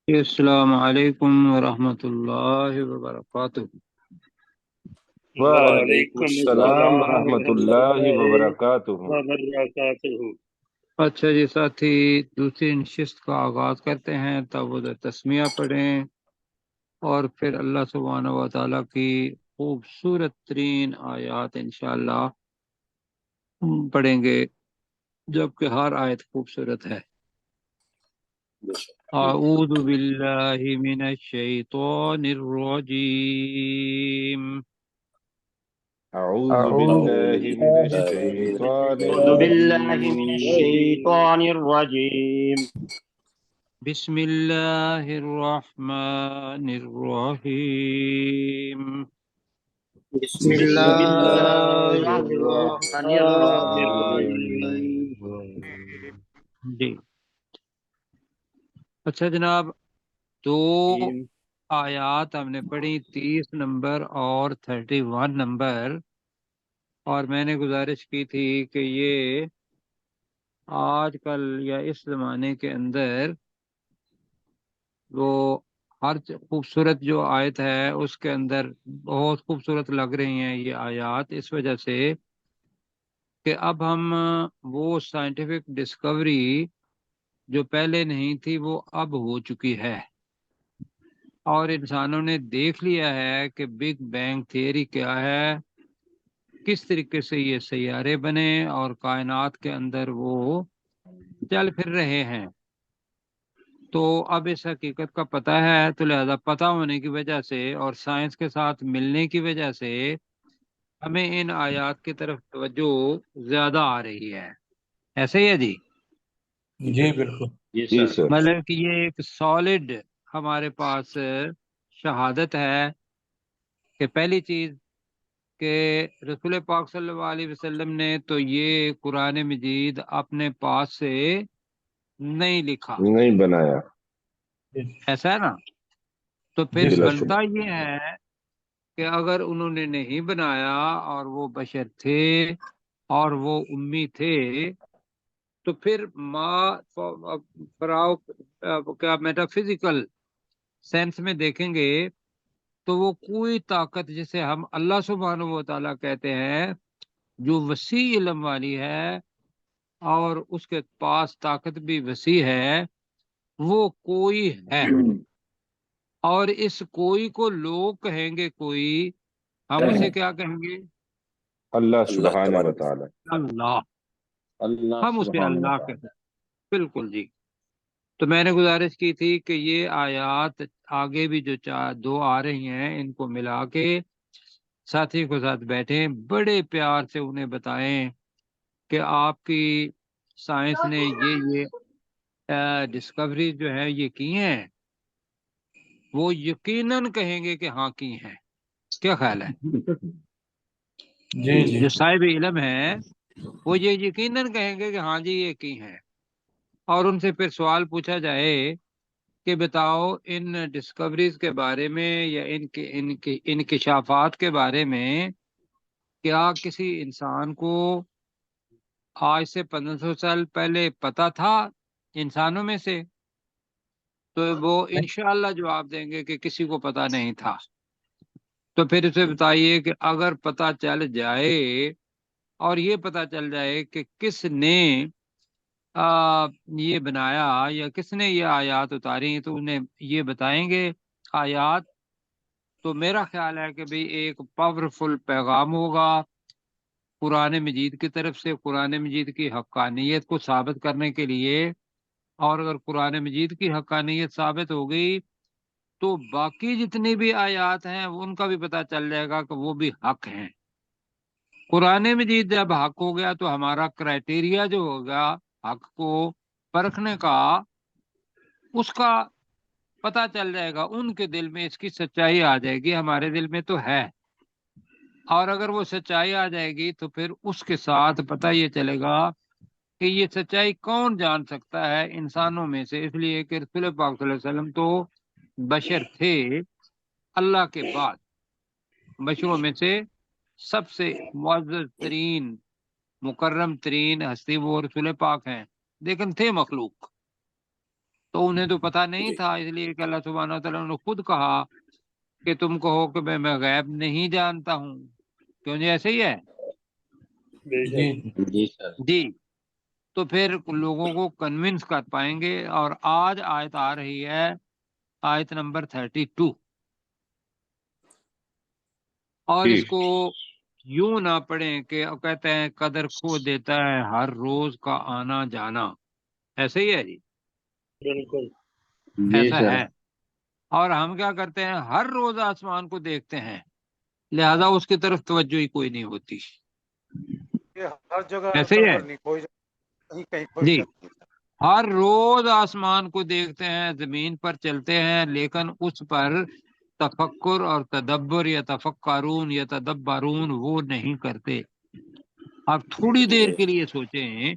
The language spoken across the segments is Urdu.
السلام علیکم ورحمۃ اللہ وبرکاتہ۔ وعلیکم وعلیکم السلام السلام ورحمۃ ورحمۃ اللہ اللہ وبرکاتہ۔ وبرکاتہ۔ اچھا جی ساتھی، دوسری نشست کا آغاز کرتے ہیں۔ تب تسمیہ پڑھیں اور پھر اللہ سبحانہ و تعالیٰ کی خوبصورت ترین آیات انشاءاللہ پڑھیں گے، جبکہ ہر آیت خوبصورت ہے۔ اعوذ باللہ من الشیطان الرجیم۔ اعوذ أعوذ باللہ من الشیطان بالله من الرجیم۔ الشيطان الرجيم. بسم اللہ الرحمن الرحیم۔ بسم بسم الله اللہ الرحمن الرحمن الرحيم. الرحیم۔ جی اچھا جناب، دو آیات ہم نے پڑھی، 30 نمبر اور 31 نمبر، اور میں نے گزارش کی تھی کہ یہ آج کل یا اس زمانے کے اندر وہ ہر خوبصورت جو آیت ہے اس کے اندر بہت خوبصورت لگ رہی ہیں یہ آیات، اس وجہ سے کہ اب ہم وہ سائنٹیفک ڈسکوری جو پہلے نہیں تھی وہ اب ہو چکی ہے، اور انسانوں نے دیکھ لیا ہے کہ بگ بینگ تھیوری کیا ہے، کس طریقے سے یہ سیارے بنے اور کائنات کے اندر وہ چل پھر رہے ہیں۔ تو اب اس حقیقت کا پتہ ہے، تو لہذا پتہ ہونے کی وجہ سے اور سائنس کے ساتھ ملنے کی وجہ سے ہمیں ان آیات کی طرف توجہ زیادہ آ رہی ہے۔ ایسے ہی ہے جی؟ جی بالکل جی سر۔ مطلب کہ یہ ایک سالڈ ہمارے پاس شہادت ہے کہ پہلی چیز کہ رسول پاک صلی اللہ علیہ وسلم نے تو یہ قرآن مجید اپنے پاس سے نہیں لکھا، نہیں بنایا، ایسا ہے نا؟ تو پھر جی بلا سر بنتا شبہ۔ یہ ہے کہ اگر انہوں نے نہیں بنایا اور وہ بشر تھے اور وہ امی تھے، تو پھر فراؤ کیا میٹا فزیکل سینس میں دیکھیں گے تو وہ کوئی طاقت جسے ہم اللہ سبحانہ و تعالیٰ کہتے ہیں، جو وسیع علم والی ہے اور اس کے پاس طاقت بھی وسیع ہے، وہ کوئی ہے، اور اس کوئی کو لوگ کہیں گے کوئی، ہم اسے کیا کہیں گے؟ اللہ اللہ سبحانہ و تبارک تعالی۔ اللہ، اللہ ہم اسے سبحانہ اللہ وتعالی۔ کہتے ہیں، بالکل جی۔ تو میں نے گزارش کی تھی کہ یہ آیات آگے بھی جو دو آ رہی ہیں ان کو ملا کے ساتھی کو ساتھ بیٹھیں، بڑے پیار سے انہیں بتائیں کہ آپ کی سائنس نے یہ ڈسکوری جو ہے یہ کی ہیں، وہ یقیناً کہیں گے کہ ہاں کی ہیں۔ کیا خیال ہے؟ جی جی جو صاحب علم ہے وہ یہ یقیناً کہیں گے کہ ہاں جی یہ کی ہیں، اور ان سے پھر سوال پوچھا جائے کہ بتاؤ ان ڈسکوریز کے بارے میں یا ان کے انکشافات کے بارے میں کیا کسی انسان کو آج سے 1500 سال پہلے پتا تھا انسانوں میں سے؟ تو وہ انشاءاللہ جواب دیں گے کہ کسی کو پتا نہیں تھا۔ تو پھر اسے بتائیے کہ اگر پتا چل جائے اور یہ پتا چل جائے کہ کس نے یہ بنایا یا کس نے یہ آیات اتاری، تو انہیں یہ بتائیں گے آیات۔ تو میرا خیال ہے کہ بھئی ایک پاورفل پیغام ہوگا قرآن مجید کی طرف سے، قرآن مجید کی حقانیت کو ثابت کرنے کے لیے، اور اگر قرآن مجید کی حقانیت ثابت ہو گئی تو باقی جتنی بھی آیات ہیں ان کا بھی پتہ چل جائے گا کہ وہ بھی حق ہیں۔ قرآن مجید جب حق ہو گیا تو ہمارا کرائٹیریا جو ہوگا حق کو پرکھنے کا، اس کا پتہ چل جائے گا، ان کے دل میں اس کی سچائی آ جائے گی، ہمارے دل میں تو ہے، اور اگر وہ سچائی آ جائے گی تو پھر اس کے ساتھ پتہ یہ چلے گا کہ یہ سچائی کون جان سکتا ہے انسانوں میں سے، اس لیے کہ رسول پاک صلی اللہ علیہ وسلم تو بشر تھے، اللہ کے بعد بشروں میں سے سب سے معزز ترین مکرم ترین ہستی وہ رسول پاک ہیں، لیکن تھے مخلوق۔ تو انہیں تو پتہ نہیں تھا، اس لیے کہ اللہ سبحانہ و تعالیٰ نے خود کہا کہ تم کہو کہ میں غیب نہیں جانتا ہوں، کیوں جی ایسے ہی ہے جی جی سر جی۔ تو پھر لوگوں کو کنونس کر پائیں گے۔ اور آج آیت آ رہی ہے، آیت نمبر 32، اور اس ٹھیک کو یوں نہ پڑھیں کہ کہتے ہیں قدر کھو دیتا ہے ہر روز کا آنا جانا، ایسے ہی ہے جی، بالکل جی ایسا سر ہے۔ اور ہم کیا کرتے ہیں، ہر روز آسمان کو دیکھتے ہیں، لہذا اس کی طرف توجہ ہی کوئی نہیں ہوتی، یہ ہر جگہ ایسے ہی ہے نہیں کھوئی کہیں کہیں کھوئی جی۔ جاتی ہے۔ ہر روز آسمان کو دیکھتے ہیں، زمین پر چلتے ہیں، لیکن اس پر تفکر اور تدبر یا تفکرون یا تدبرون وہ نہیں کرتے۔ آپ تھوڑی دیر کے لیے سوچیں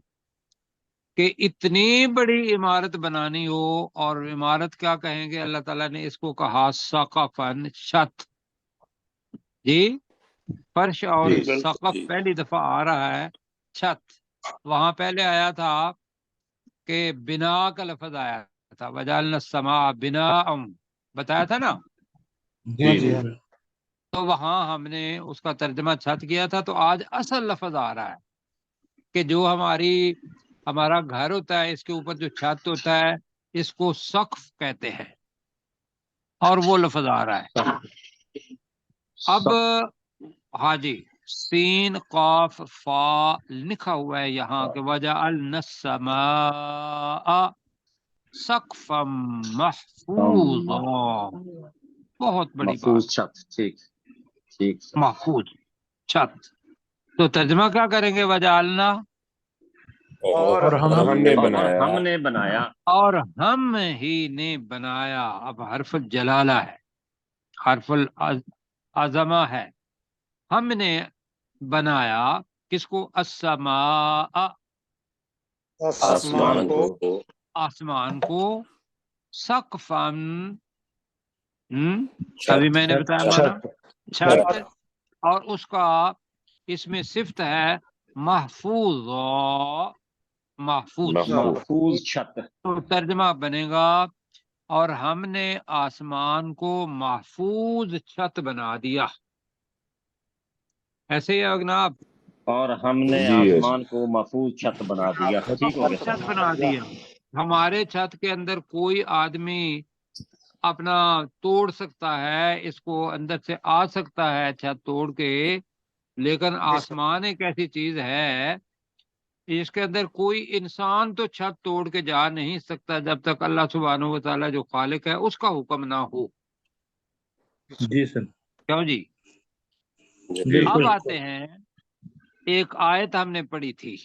کہ اتنی بڑی عمارت بنانی ہو، اور عمارت کیا کہیں گے، اللہ تعالیٰ نے اس کو کہا سقفن، چھت جی، فرش اور جی سقف پہلی دفعہ آ رہا ہے چھت، وہاں پہلے آیا تھا کہ بنا کا لفظ آیا تھا، وجعلنا السماء بناء، بتایا تھا نا، جی جی جی تو وہاں ہم نے اس کا ترجمہ چھت کیا تھا۔ تو آج اصل لفظ آ رہا ہے کہ جو ہمارا گھر ہوتا ہے، اس کے اوپر جو چھت ہوتا ہے، اس کو سقف کہتے ہیں، اور وہ لفظ آ رہا ہے اب۔ ہاں جی، سین قاف فا لکھا ہوا ہے یہاں کہ وجعلنا السماء سقفا محفوظا، بہت بڑی بات، محفوظ چھت، ٹھیک ٹھیک سر محفوظ چھت۔ تو ترجمہ کیا کریں گے، وجعلنا، اور اور ہم نے ہم بنایا ہم نے بنایا، اور ہم ہی نے بنایا، اب حرف الجلالہ ہے، حرف العظمہ ہے، ہم نے بنایا کس کو، السماء، آسمان کو آسمان کو، سقفاً، چھت ابھی میں نے بتایا مانا چھت چھت، اور اس کا اس میں صفت ہے محفوظ، محفوظ، محفوظ چھت، تو ترجمہ بنے گا اور ہم نے آسمان کو محفوظ چھت بنا دیا، ایسے ہی ہے جناب، اور ہم نے جی آسمان کو محفوظ چھت بنا دیا، ٹھیک ہو محفوظ گیا چھت سر؟ بنا دیا۔ ہمارے چھت کے اندر کوئی آدمی اپنا توڑ سکتا ہے، اس کو اندر سے آ سکتا ہے چھت توڑ کے، لیکن آسمان ایک ایسی چیز ہے اس کے اندر کوئی انسان تو چھت توڑ کے جا نہیں سکتا جب تک اللہ سبحانہ و تعالیٰ جو خالق ہے اس کا حکم نہ ہو، جی سر کیوں جی؟ اب آتے ہیں، ایک آیت ہم نے پڑھی تھی،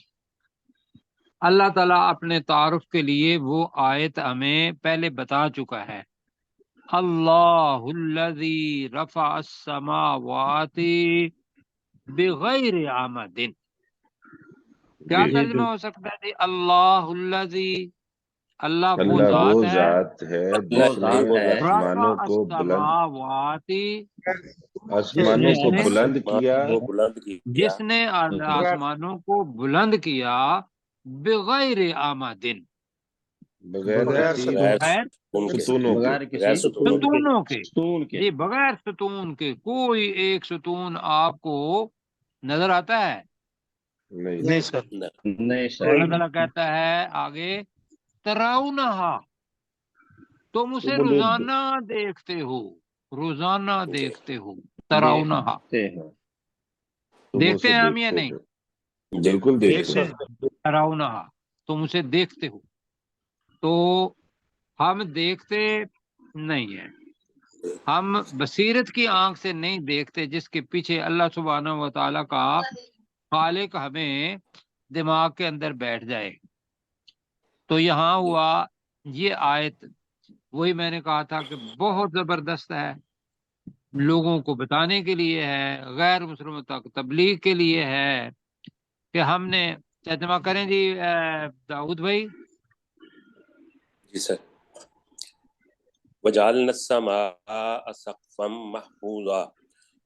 اللہ تعالیٰ اپنے تعارف کے لیے وہ آیت ہمیں پہلے بتا چکا ہے، اللہ الذی رفع السماوات بغیر عمد، کیا جی ترجمہ ہو سکتا ہے جی، اللہ الذی، اللہ وہ اللہ وہ ذات ہے، ذات ہے وہ جس نے ذات ہے رفع آسمانوں کو بلند السماوات، آسمانوں کو جس نے بلند کیا وہ بلند کیا جس نے آسمانوں کو بلند کیا، بغیر آمد، بغیر بغیر کسی بغیر ستونوں کے بغیر کسی ستونوں کے، ستون کے، جی بغیر ستون کے، کوئی ایک ستون آپ کو نظر آتا ہے؟ نہیں سر نہیں تو اللہ سر، تعالیٰ کہتا ہے آگے، تراؤنہا، تم اسے خلود روزانہ دیکھتے ہو، روزانہ دیکھتے ہو، تراؤنہا، دیکھتے ہیں، تم دیکھتے اسے ہیں ہم یا دیکھتے نہیں؟ ہو، بالکل دیکھتے سر ہیں تراؤنہا، تم اسے دیکھتے ہو، تو ہم دیکھتے نہیں ہیں، ہم بصیرت کی آنکھ سے نہیں دیکھتے، جس کے پیچھے اللہ سبحانہ و تعالیٰ کا خالق ہمیں دماغ کے اندر بیٹھ جائے۔ تو یہاں ہوا یہ آیت، وہی میں نے کہا تھا کہ بہت زبردست ہے، لوگوں کو بتانے کے لیے ہے، غیر مسلموں تک تبلیغ کے لیے ہے، کہ ہم نے، ترجمہ کریں جی داؤد بھائی۔ جی سر، وجعلنا السماء سقفا محفوظا،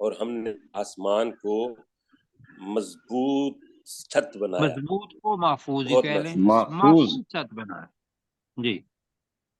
اور ہم نے آسمان کو مضبوط چھت بنایا، مضبوط کو محفوظ ہی بہت کہہ لیں، محفوظ، محفوظ چھت بنایا جی۔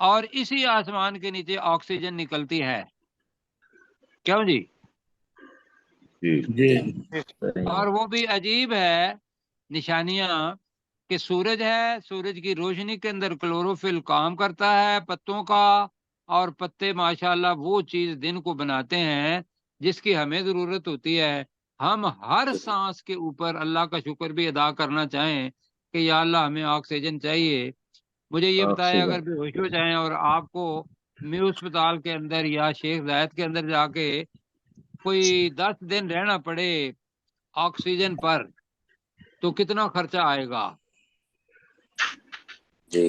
اور اسی آسمان کے نیچے آکسیجن نکلتی ہے، کیوں جی؟ جی جی اور وہ بھی عجیب ہے نشانیاں کہ سورج ہے، سورج کی روشنی کے اندر کلوروفل کام کرتا ہے پتوں کا، اور پتے ماشاءاللہ وہ چیز دن کو بناتے ہیں جس کی ہمیں ضرورت ہوتی ہے۔ ہم ہر سانس کے اوپر اللہ کا شکر بھی ادا کرنا چاہیں کہ یا اللہ ہمیں آکسیجن چاہیے۔ مجھے یہ بتائیں، اگر بے ہوش ہو جائیں اور آپ کو میو اسپتال کے اندر یا شیخ زائد کے اندر جا کے کوئی 10 دن رہنا پڑے آکسیجن پر، تو کتنا خرچہ آئے گا؟ جی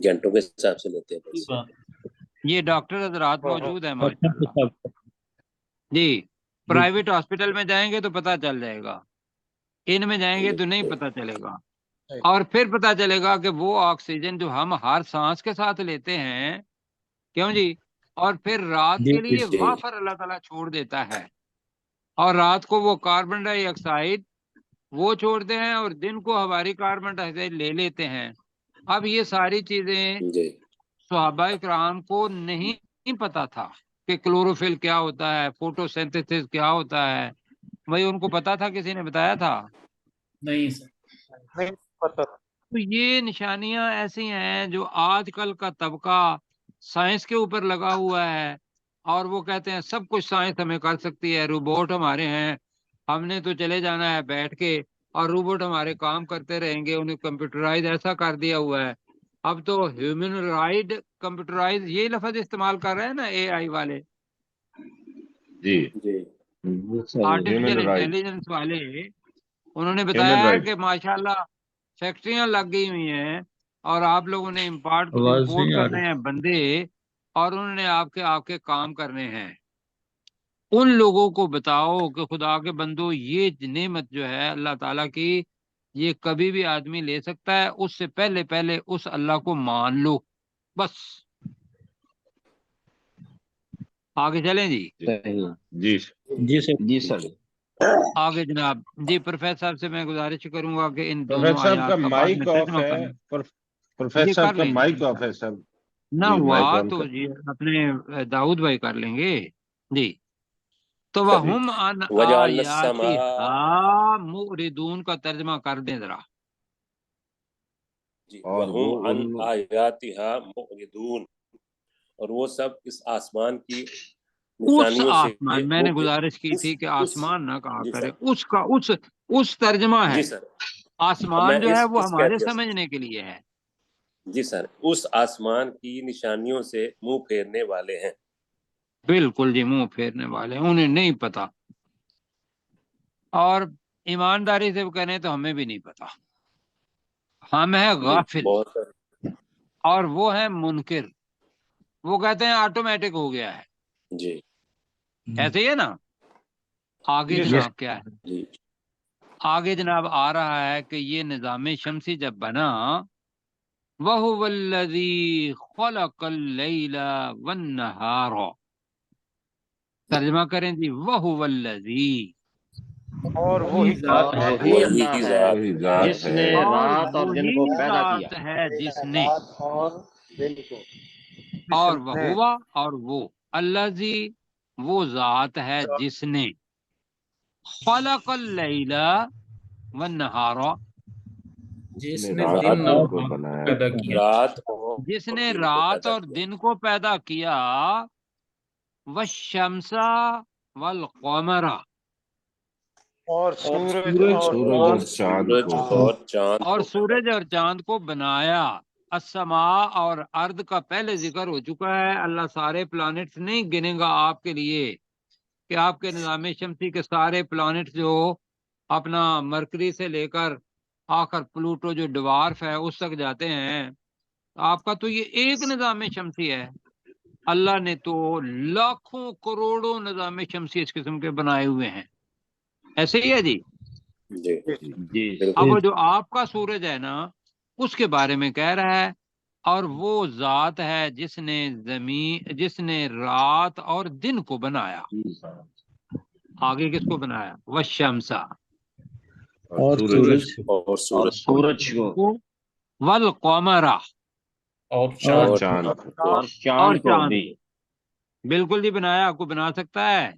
گھنٹوں کے حساب سے لیتے ہیں بس۔ یہ ڈاکٹر حضرات موجود ہیں ماشاءاللہ جی۔ پرائیویٹ ہاسپٹل میں جائیں گے تو پتہ چل جائے گا، ان میں جائیں گے تو نہیں پتہ چلے گا۔ اور پھر پتہ چلے گا کہ وہ آکسیجن جو ہم ہر سانس کے ساتھ لیتے ہیں، کیوں جی، اور پھر رات کے لیے جی وافر اللہ تعالیٰ چھوڑ دیتا ہے، اور رات کو وہ کاربن ڈائی آکسائڈ وہ چھوڑتے ہیں اور دن کو ہماری کاربن ڈائی آکسائڈ لے لیتے ہیں۔ اب یہ ساری چیزیں جی صحابہ کرام کو نہیں پتا تھا کہ کلوروفل کیا ہوتا ہے، فوٹو سینتھسس کیا ہوتا ہے، بھائی ان کو پتا تھا؟ کسی نے بتایا تھا؟ نہیں سر، تو یہ نشانیاں ایسی ہیں جو آج کل کا طبقہ سائنس کے اوپر لگا ہوا ہے، اور وہ کہتے ہیں سب کچھ سائنس ہمیں کر سکتی ہے، روبوٹ ہمارے ہیں، ہم نے تو چلے جانا ہے بیٹھ کے اور روبوٹ ہمارے کام کرتے رہیں گے، انہیں کمپیوٹرائز ایسا کر دیا ہوا ہے۔ اب تو ہیومن رائٹ کمپیوٹرائز یہ لفظ استعمال کر رہے ہیں نا اے آئی والے، جی جی آرٹیفیشل ہیومن رائٹ، انٹیلیجنس والے، انہوں نے ہیومن بتایا رائٹ، کہ ماشاءاللہ فیکٹریاں لگ گئی ہوئی ہیں اور آپ لوگوں نے آواز امپورٹ نہیں آ کرنے رہی۔ ہیں بندے، اور انہوں نے آپ کے کام کرنے ہیں۔ ان لوگوں کو بتاؤ کہ خدا کے بندو یہ نعمت جو ہے اللہ تعالیٰ کی، یہ کبھی بھی آدمی لے سکتا ہے، اس سے پہلے اس اللہ کو مان لو بس۔ آگے چلیں جی، صحیح، جی جی سر، جی سر، آگے جناب جی پروفیسر صاحب سے میں گزارش کروں گا کہ ان دونوں پروفیسر صاحب کا آیات کا بعد میں مائک آف ترجمہ ہے، کریں۔ پروفیسر یہ کر صاحب کا لیں مائک آف ہے سر، نہ جی ہوا مائک آن تو کر، جی اپنے داؤد بھائی کر لیں گے جی۔ تو جی وَهُمْ عَنْ وَجَعَلْنَا آيَاتِهَا مُعْرِضُونَ کا ترجمہ کر دیں ذرا۔ جی اور وہ وَهُمْ عَنْ ان آيَاتِهَا مُعْرِضُونَ، اور وہ سب اس آسمان کی اس نشانیوں سے آسمان، میں نے منہ گزارش کی اس تھی کہ اس آسمان نہ کہا جی کرے، سر، اس کا اس ترجمہ جی ہے۔ سر، میں آسمان جو ہے وہ اس ہمارے کیفیت، سمجھنے کے لیے ہے۔ جی سر، اس آسمان کی نشانیوں سے منہ پھیرنے والے ہیں۔ بالکل جی، منہ پھیرنے والے، انہیں نہیں پتا، اور ایمانداری سے کہنے تو ہمیں بھی نہیں پتا، ہم ہیں جی غافل، بہت اور وہ ہیں منکر، وہ کہتے ہیں آٹومیٹک ہو گیا ہے، جی ایسے ہی ہے نا۔ آگے جی سر، جناب کیا ہے؟ جی آگے جناب آ رہا ہے کہ یہ نظام شمسی جب بنا، وَهُوَ الَّذِي خَلَقَ اللَّيْلَ وَالنَّهَارَ، ترجمہ کریں جی، وَهُوَ الَّذِي، اور وہی ذات ہے وہی وہی اللہ ہے ذات وہی ذات جس ہے نے اور رات اور دن وہی کو پیدا کیا۔ ذات ہے جس نے، اور دل کو اور وہوا اور وہ، الذی وہ ذات ہے جس نے، خلق اللیل والنہار، جس نے نے رات اور دن دن اور کو رات بنایا، پیدا کیا، رات اور جس نے دن کو رات پیدا اور کیا، دن کو پیدا کیا، والشمس والقمر، اور سورج اور سورج اور چاند سورج کو، اور چاند اور کو پیدا سورج اور چاند کو بنایا۔ السماء اور ارض کا پہلے ذکر ہو چکا ہے، اللہ سارے پلانٹس نہیں گنے گا آپ کے لیے کہ آپ کے نظام شمسی کے سارے پلانٹ جو اپنا مرکری سے لے کر آخر پلوٹو جو ڈوارف ہے اس تک جاتے ہیں، آپ کا تو یہ ایک نظام شمسی ہے۔ اللہ نے تو لاکھوں کروڑوں نظام شمسی اس قسم کے بنائے ہوئے ہیں، ایسے ہی ہے جی۔ جی جی اب بالکل وہ جو آپ کا سورج ہے نا، اس کے بارے میں کہہ رہا ہے، اور وہ ذات ہے جس نے رات اور دن کو بنایا۔ آگے کس کو بنایا؟ والشمسا، اور سورج سورج اور اور سورج سورج کو، والقمر، اور اور چاند چاند اور چاند کو چاند بھی بالکل جی بنایا، کوئی بنا سکتا ہے؟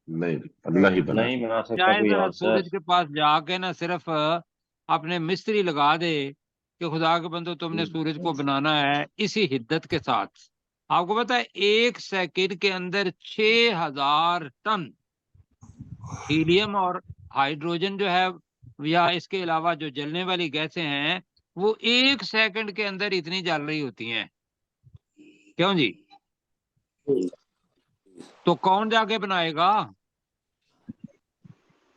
نہیں، اللہ ہی بنا نہیں بنا سکتا چاہے کوئی ذرا اور سر. سورج کے پاس جا کے نا صرف اپنے مستری لگا دے کہ خدا کے بندو تم نے سورج کو بنانا ہے اسی حدت کے ساتھ. آپ کو پتا ہے 1 سیکنڈ کے اندر 6000 ٹن ہیلیم اور ہائیڈروجن جو ہے یا اس کے علاوہ جو جلنے والی گیسیں ہیں وہ 1 سیکنڈ کے اندر اتنی جل رہی ہوتی ہیں. کیوں جی؟ تو کون جا کے بنائے گا؟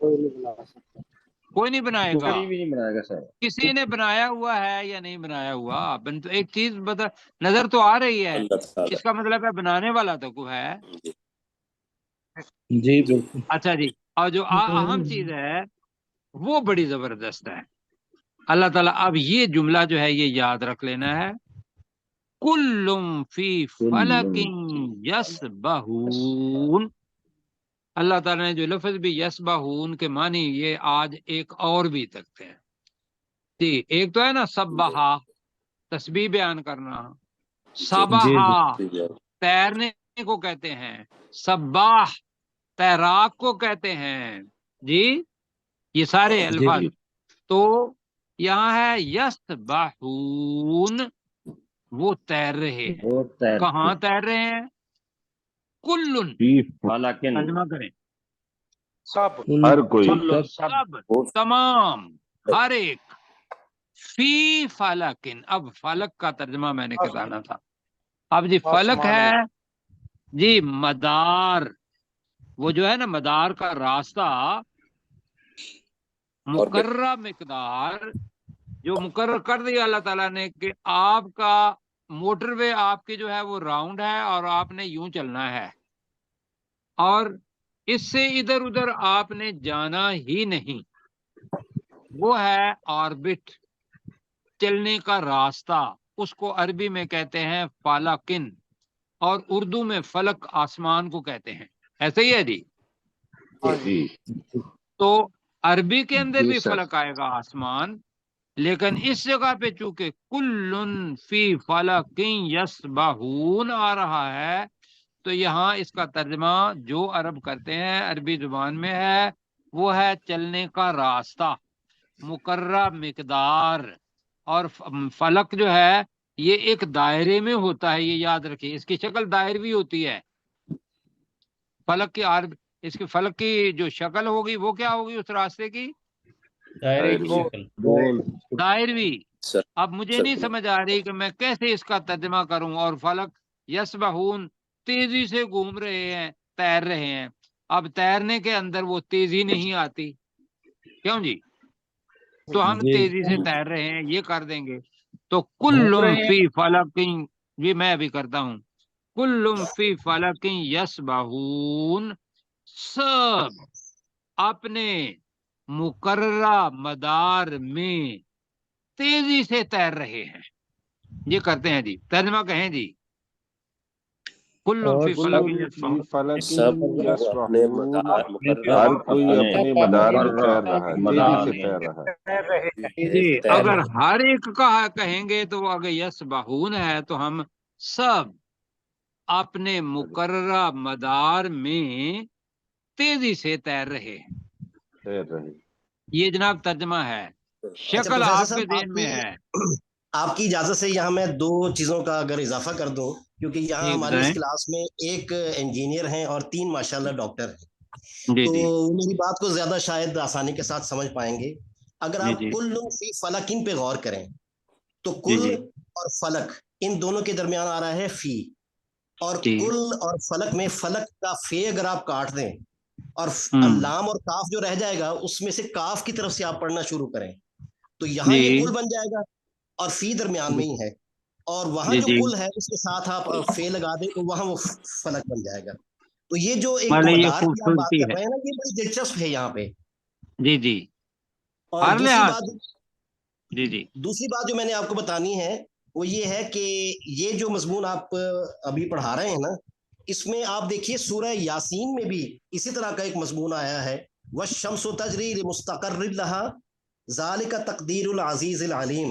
کوئی نہیں بنائے گا. کوئی بھی نہیں بنائے گا سر. کسی نے بنایا ہوا ہے یا نہیں بنایا ہوا؟ ایک چیز بتا، نظر تو آ رہی ہے، اللہ تعالیٰ. اس کا مطلب ہے بنانے والا تو کوئی ہے. جی بالکل. اچھا جی، اور جو اہم چیز ہے وہ بڑی زبردست ہے. اللہ تعالیٰ اب یہ جملہ جو ہے یہ یاد رکھ لینا ہے، کل فی فلک یسبحون. اللہ تعالیٰ نے جو لفظ بھی یسبحون کے معنی یہ آج ایک اور بھی تک ہے. جی، ایک تو ہے نا سبحا تسبیح بیان کرنا، سبحا تیرنے کو کہتے ہیں، سباح تیراک کو کہتے ہیں. جی یہ سارے الفاظ. تو یہاں ہے یسبحون، وہ تیر رہے ہیں. وہ تیر کہاں تیر رہے ہیں؟ کلن فلکن ترجمہ کریں. سب ہر کوئی سب، تمام، ہر ایک. فی فلکن، اب فلک کا ترجمہ میں نے کرانا تھا. اب جی فلک ہے جی مدار، وہ جو ہے نا مدار کا راستہ، مقررہ مقدار جو مقرر کر دیا اللہ تعالیٰ نے کہ آپ کا موٹر وے آپ کی جو ہے وہ راؤنڈ ہے اور آپ نے یوں چلنا ہے اور اس سے ادھر ادھر آپ نے جانا ہی نہیں. وہ ہے آربٹ، چلنے کا راستہ. اس کو عربی میں کہتے ہیں فالکن اور اردو میں فلک آسمان کو کہتے ہیں. ایسے ہی ہے جی. جی تو عربی کے اندر جی بھی سر. فلک آئے گا آسمان، لیکن اس جگہ پہ چونکہ کلن فی فلک یسبحون آ رہا ہے تو یہاں اس کا ترجمہ جو عرب کرتے ہیں عربی زبان میں ہے وہ ہے چلنے کا راستہ، مقررہ مقدار. اور فلک جو ہے یہ ایک دائرے میں ہوتا ہے، یہ یاد رکھیے. اس کی شکل دائروی ہوتی ہے. فلک کی اس کی فلک کی جو شکل ہوگی وہ کیا ہوگی اس راستے کی؟ دائرے کی شکل. دائروی. سر اب مجھے نہیں سمجھ آ رہی کہ میں کیسے اس کا ترجمہ کروں. اور فلک یسبحون تیزی سے گھوم رہے ہیں، تیر رہے ہیں. اب تیرنے کے اندر وہ تیزی نہیں آتی، کیوں جی؟ تو ہم تیزی سے تیر رہے ہیں یہ کر دیں گے. تو کلم فی فلک، یہ میں بھی کرتا ہوں، کلم فی فلک یسبحون، سب اپنے مقررہ مدار میں تیزی سے تیر رہے ہیں. یہ کرتے ہیں جی. ترجمہ کہیں جی. کلم فی فلک یسبحون، سب اپنے ہر کوئی اپنے مدار میں تیر رہا ہے، تیزی سے تیر رہا ہے. جی اگر ہر ایک کا کہیں گے تو اگر یسبحون ہے تو ہم سب اپنے مقررہ مدار میں تیزی سے تیر رہے ہیں. تیر رہے. یہ جناب ترجمہ ہے. شکل آپ کے ذہن میں ہے. آپ کی اجازت سے یہاں میں 2 چیزوں کا اگر اضافہ کر دوں، کیونکہ یہاں ہماری اس کلاس میں ایک انجینئر ہیں اور 3 ماشاءاللہ ڈاکٹر ہیں، تو میری بات کو زیادہ شاید آسانی کے ساتھ سمجھ پائیں گے. اگر آپ کل فی فلک پہ غور کریں تو کل اور فلک ان دونوں کے درمیان آ رہا ہے فی، اور کل اور فلک میں فلک کا فے اگر آپ کاٹ دیں اور لام اور کاف جو رہ جائے گا اس میں سے کاف کی طرف سے آپ پڑھنا شروع کریں تو یہاں یہ کل بن جائے گا اور فی درمیان میں ہی ہے، اور وہاں جو کل ہے اس کے ساتھ آپ فے لگا دیں تو وہاں وہ فلک بن جائے گا. تو یہ جو ایک مدار کی آپ بات کر رہے ہیں نا یہ بڑی دلچسپ ہے یہاں پہ. جی جی. اور دوسری بات جو میں نے آپ کو بتانی ہے وہ یہ ہے کہ یہ جو مضمون آپ ابھی پڑھا رہے ہیں نا اس میں آپ دیکھیے سورہ یاسین میں بھی اسی طرح کا ایک مضمون آیا ہے، وَالشَّمْسُ تَجْرِي لِمُسْتَقَرٍّ لَهَا ذَلِكَ تَقْدِيرُ الْعَزِيزِ الْعَلِيمِ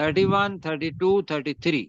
31, 32, 33,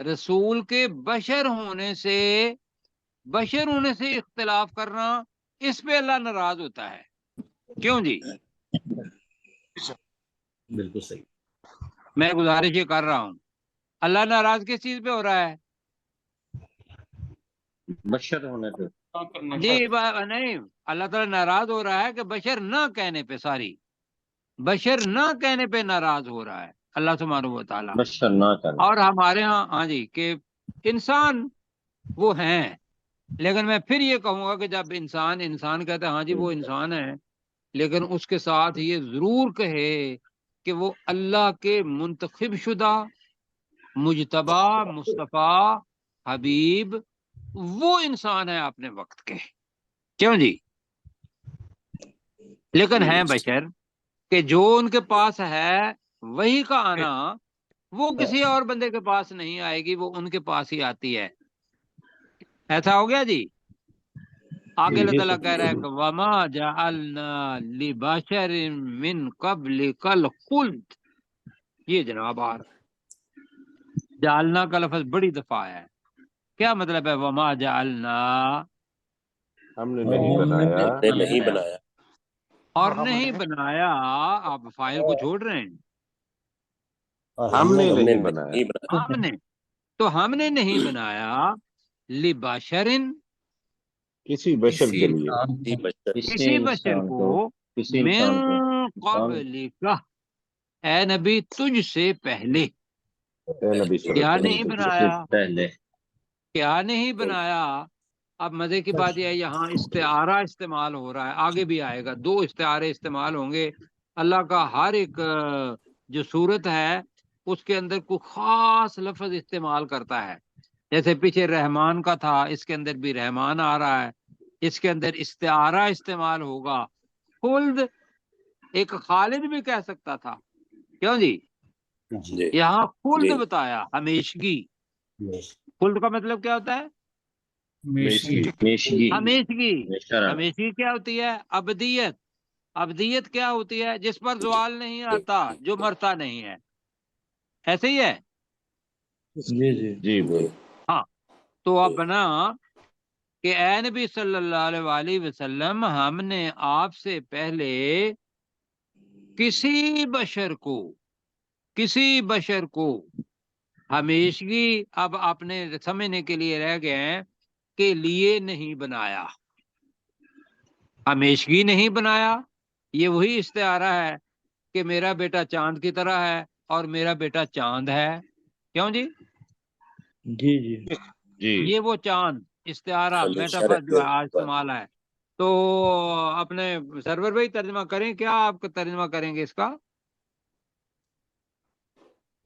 رسول کے بشر ہونے سے اختلاف کرنا، اس پہ اللہ ناراض ہوتا ہے. کیوں جی؟ بالکل صحیح. میں گزارش یہ کر رہا ہوں، اللہ ناراض کس چیز پہ ہو رہا ہے؟ بشر ہونے پہ. جی نہیں، اللہ تعالیٰ ناراض ہو رہا ہے کہ بشر نہ کہنے پہ، بشر نہ کہنے پہ ناراض ہو رہا ہے اللہ سبحانہ و تعالیٰ. بشر نہ کرنا. اور ہمارے ہاں ہاں جی کہ انسان وہ ہیں، لیکن میں پھر یہ کہوں گا کہ جب انسان کہتا ہے ہاں جی وہ انسان ہے، لیکن اس کے ساتھ یہ ضرور کہے کہ وہ اللہ کے منتخب شدہ، مجتبی، مصطفیٰ، حبیب، وہ انسان ہے اپنے وقت کے. کیوں جی؟ لیکن ہیں بشر کہ جو ان کے پاس ہے وہی کا آنا وہ کسی اور بندے کے پاس نہیں آئے گی، وہ ان کے پاس ہی آتی ہے. ایسا ہو گیا جی. آگے اللہ تعالیٰ کہہ رہا ہے کہ وَمَا جَعَلْنَا لِبَشَرٍ مِّن قَبْلِكَ الْخُلْدَ. یہ جناب جعلنا کا لفظ بڑی دفعہ ہے. کیا مطلب ہے وَمَا جَعَلْنَا؟ ہم نے نہیں بنایا، نہیں بنایا، اور نہیں بنایا. آپ فاعل کو چھوڑ رہے ہیں. ہم نے نہیں بنایا. ہم نے نہیں بنایا لبشرن، کسی بشر کے لیے، کسی بشر کو، من قبلک، اے نبی تجھ سے پہلے. اے نبی صلی کیا اللہ علیہ نہیں وسلم. بنایا؟ پہلے. کیا نہیں بنایا؟ اب مزے کی بات یہ ہے یہاں استعارہ استعمال ہو رہا ہے، آگے بھی آئے گا، 2 استعارے استعمال ہوں گے. اللہ کا ہر ایک جو صورت ہے اس کے اندر کوئی خاص لفظ استعمال کرتا ہے. جیسے پیچھے رحمان کا تھا، اس کے اندر بھی رحمان آ رہا ہے، اس کے اندر استعارہ استعمال ہوگا. خلد ایک خالد بھی کہہ سکتا تھا. کیوں جی؟ یہاں خلد بتایا، ہمیشگی. خلد کا مطلب کیا ہوتا ہے؟ ہمیشگی کیا ہوتی ہے؟ ابدیت. ابدیت کیا ہوتی ہے؟ جس پر زوال نہیں آتا، جو مرتا نہیں ہے. ایسے ہی ہے. جی بول. ہاں تو اب بنا کہ اے نبی صلی اللہ علیہ وسلم، ہم نے آپ سے پہلے کسی بشر کو ہمیشگی، اب اپنے سمجھنے کے لیے رہ گئے ہیں کے لیے نہیں بنایا. ہمیشگی نہیں بنایا، یہ وہی استعارہ ہے کہ میرا بیٹا چاند کی طرح ہے اور میرا بیٹا چاند ہے. کیوں جی؟ جی یہ وہ چاند استعارہ میٹافر جو ہے آج استعمال ہے. تو اپنے سرور بھائی ترجمہ کریں، کیا آپ کا ترجمہ کریں گے اس کا؟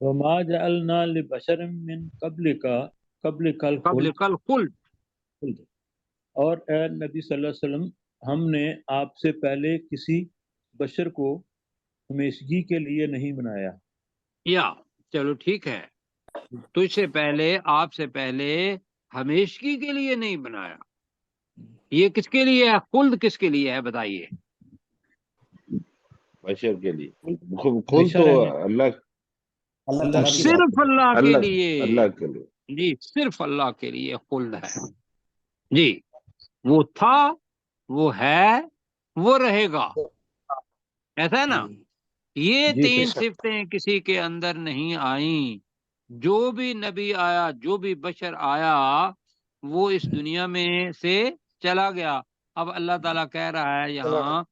وَمَا جَعَلْنَا لِبَشَرٍ مِّن قَبْلِكَ الخلد. اور اے نبی صلی اللہ علیہ وسلم، ہم نے آپ سے پہلے کسی بشر کو ہمیشگی کے لیے نہیں بنایا. یا چلو ٹھیک ہے، تجھ سے پہلے، آپ سے پہلے ہمیشگی کے لیے نہیں بنایا. یہ کس کے لیے ہے؟ خلد کس کے لیے ہے بتائیے؟ بشر کے لیے. خود تو اللہ صرف اللہ کے لیے. اللہ کے لیے. جی صرف اللہ کے لیے خلد ہے. جی وہ تھا، وہ ہے، وہ رہے گا. ایسا ہے نا؟ یہ 3 صفتیں کسی کے اندر نہیں آئیں. جو بھی نبی آیا، جو بھی بشر آیا، وہ اس دنیا میں سے چلا گیا. اب اللہ تعالیٰ کہہ رہا ہے یہاں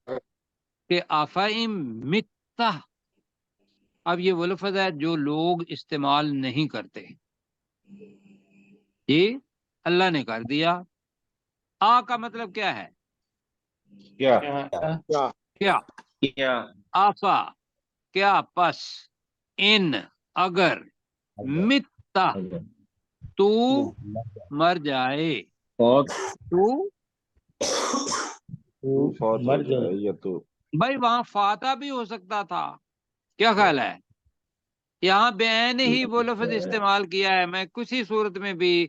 کہ آفائم متہ. اب یہ وہ لفظ ہے جو لوگ استعمال نہیں کرتے. جی اللہ نے کر دیا. آ کا مطلب کیا ہے؟ کیا؟ آفا کیا؟ پس، ان اگر، متہ تو مر جائے، تو مر جائے یا تو. بھائی وہاں فاتح بھی ہو سکتا تھا. کیا خیال ہے؟ یہاں بعین ہی وہ لفظ استعمال کیا ہے. میں کسی صورت میں بھی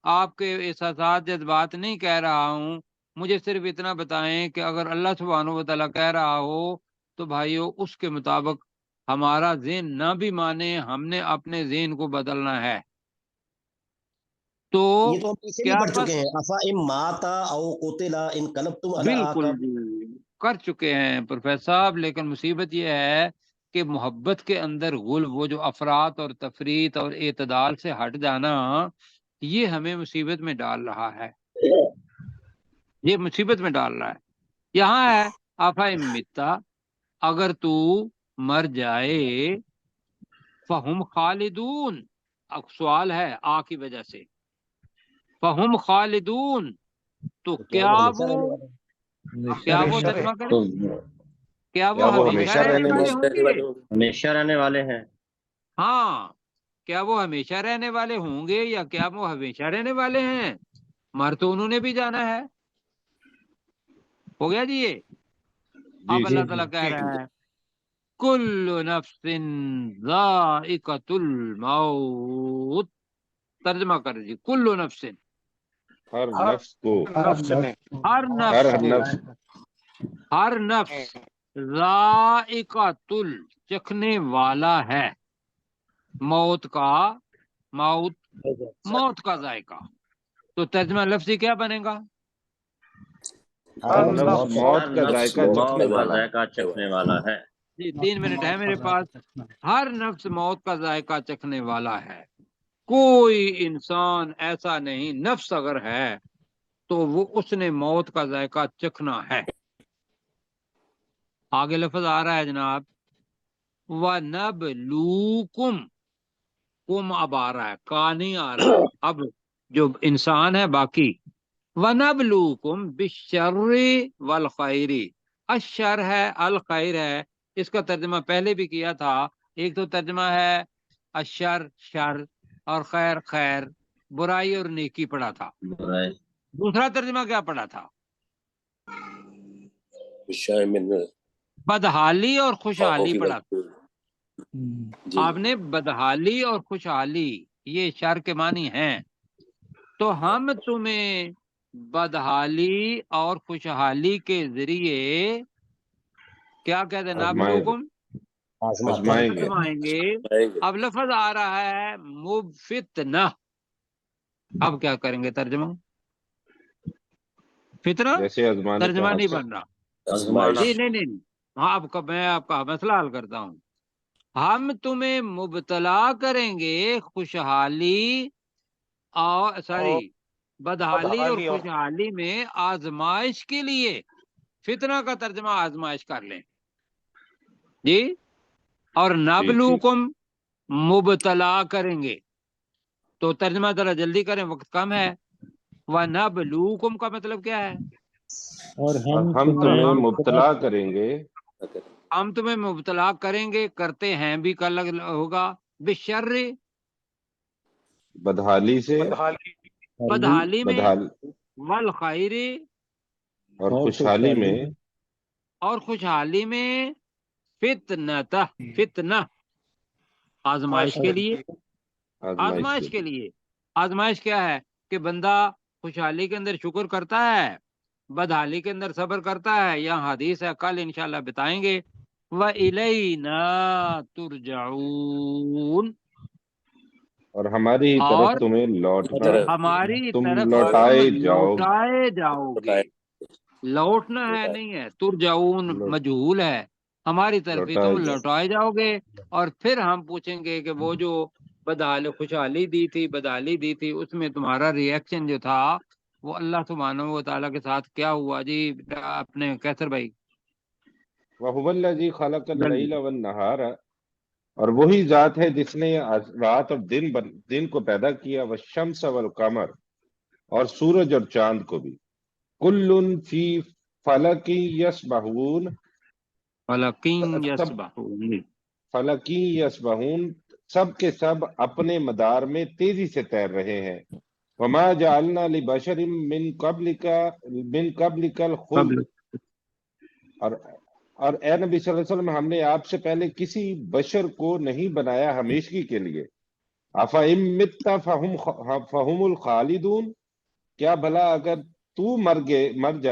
آپ کے احساسات جذبات نہیں کہہ رہا ہوں. مجھے صرف اتنا بتائیں کہ اگر اللہ سبحانہ و تعالیٰ کہہ رہا ہو تو بھائیو اس کے مطابق ہمارا ذہن نہ بھی مانے، ہم نے اپنے ذہن کو بدلنا ہے. تو یہ تو ہم پیچھے بھی پڑھ چکے ہیں، افا ماتا او قتلا انقلبتم علی بالکل اعقابکم کر چکے ہیں پروفیسر صاحب، لیکن مصیبت یہ ہے کہ محبت کے اندر غل، وہ جو افراط اور تفریط اور اعتدال سے ہٹ جانا، یہ ہمیں مصیبت میں ڈال رہا ہے، یہ مصیبت میں ڈال رہا ہے۔ یہاں ہے آفا متا، اگر تو مر جائے، فہم خالدون، اب سوال ہے آ کی وجہ سے، فہم خالدون، تو کیا وہ ترجمہ کریں، کیا وہ ہمیشہ رہنے والے ہوں گے؟ ہمیشہ رہنے والے ہیں، ہاں، کیا وہ ہمیشہ رہنے والے ہوں گے یا کیا وہ ہمیشہ رہنے والے ہیں؟ مر تو انہوں نے بھی جانا ہے، ہو گیا جی یہ۔ اب اللہ تعالیٰ کہہ رہا ہے کل نفس ذائقۃ الموت، ترجمہ کر جی، کل نفس، ہر نفس کو، ہر نفس ذائقۃ چکھنے والا ہے، موت کا ذائقہ۔ تو ترجمہ لفظی کیا بنے گا؟ ہر نفس موت کا ذائقہ چکھنے والا ہے۔ جی 3 منٹ ہے میرے پاس۔ ہر نفس موت کا ذائقہ چکھنے والا ہے، کوئی انسان ایسا نہیں، نفس اگر ہے تو وہ اس نے موت کا ذائقہ چکھنا ہے۔ آگے لفظ آ رہا ہے جناب، وَنَبْلُوكُمْ، کم اب آ رہا ہے، کا نہیں آ رہا، اب جو انسان ہے باقی، وَنَبْلُوكُمْ بِالشَّرِّ وَالْخَيْرِ، الشر ہے الخیر ہے، اس کا ترجمہ پہلے بھی کیا تھا۔ ایک تو ترجمہ ہے الشر شر اور خیر خیر، برائی اور نیکی پڑھا تھا۔ دوسرا ترجمہ کیا پڑھا تھا؟ بدحالی اور خوشحالی پڑھا تھا۔ آپ نے بدحالی اور خوشحالی یہ شر کے معنی ہیں، تو ہم تمہیں بدحالی اور خوشحالی کے ذریعے کیا کہتے ہیں، نابلوکم، آزمائیں گے۔ اب لفظ آ رہا ہے مفتنہ، اب کیا کریں گے ترجمہ؟ فتنہ ترجمہ نہیں بن رہا جی، نہیں، ہاں، میں آپ کا مسئلہ حل کرتا ہوں۔ ہم تمہیں مبتلا کریں گے خوشحالی اور بدحالی اور خوشحالی میں آزمائش کے لیے، فتنہ کا ترجمہ آزمائش کر لیں جی، اور نبلوکم مبتلا کریں گے، تو ترجمہ ذرا جلدی کریں، وقت کم ہے۔ وَنَبْلُوكُمْ کا مطلب کیا ہے؟ اور ہم تمہیں مبتلا کریں گے، ہم تمہیں مبتلا کریں گے، کرتے ہیں بھی کا ہوگا، بشر، بدحالی سے، بدحالی میں، والخیر، اور خوشحالی میں، اور خوشحالی میں، فتنہ آزمائش کے لیے، آزمائش کے لیے۔ آزمائش کیا ہے کہ بندہ خوشحالی کے اندر شکر کرتا ہے، بدحالی کے اندر صبر کرتا ہے، یہاں حدیث ہے، کل انشاءاللہ بتائیں گے۔ وَإِلَيْنَا تُرْجَعُونَ، اور ہماری طرف تمہیں ہماری طرف لوٹائے جاؤ گے۔ لوٹنا ہے نہیں ہے، ترجعون مجہول ہے، ہماری طرف ہی تم لوٹائے جاؤ گے، اور پھر ہم پوچھیں گے کہ وہ جو بدحالی خوشحالی دی تھی، بدحالی دی تھی، اس میں تمہارا ریئیکشن جو تھا وہ اللہ سبحانہ و تعالیٰ کے ساتھ کیا ہوا جی؟ اپنے کیسر بھائی، وَهُوَ الَّذِي خَلَقَ اللَّيْلَ وَالنَّهَارَ، اور وہی ذات ہے جس نے رات اور دن کو پیدا کیا، وَالشَّمْسَ وَالْقَمَرَ، اور سورج اور چاند کو بھی، کُلٌّ فِی فَلَکٍ یسبحون، فَلَکٍ یسبحون، سب کے سب اپنے مدار میں تیزی سے تیر رہے ہیں۔ وَمَا جَعَلْنَا لِبَشَرٍ مِّن قَبْلِکَ الْخُلْدَ، اور اے نبی صلی اللہ علیہ وسلم، ہم نے آپ سے پہلے کسی بشر کو نہیں بنایا ہمیشگی کے لیے۔ أَفَإِن مِتَّ فَهُمُ الْخَالِدُونَ، کیا بھلا اگر تو مر جائے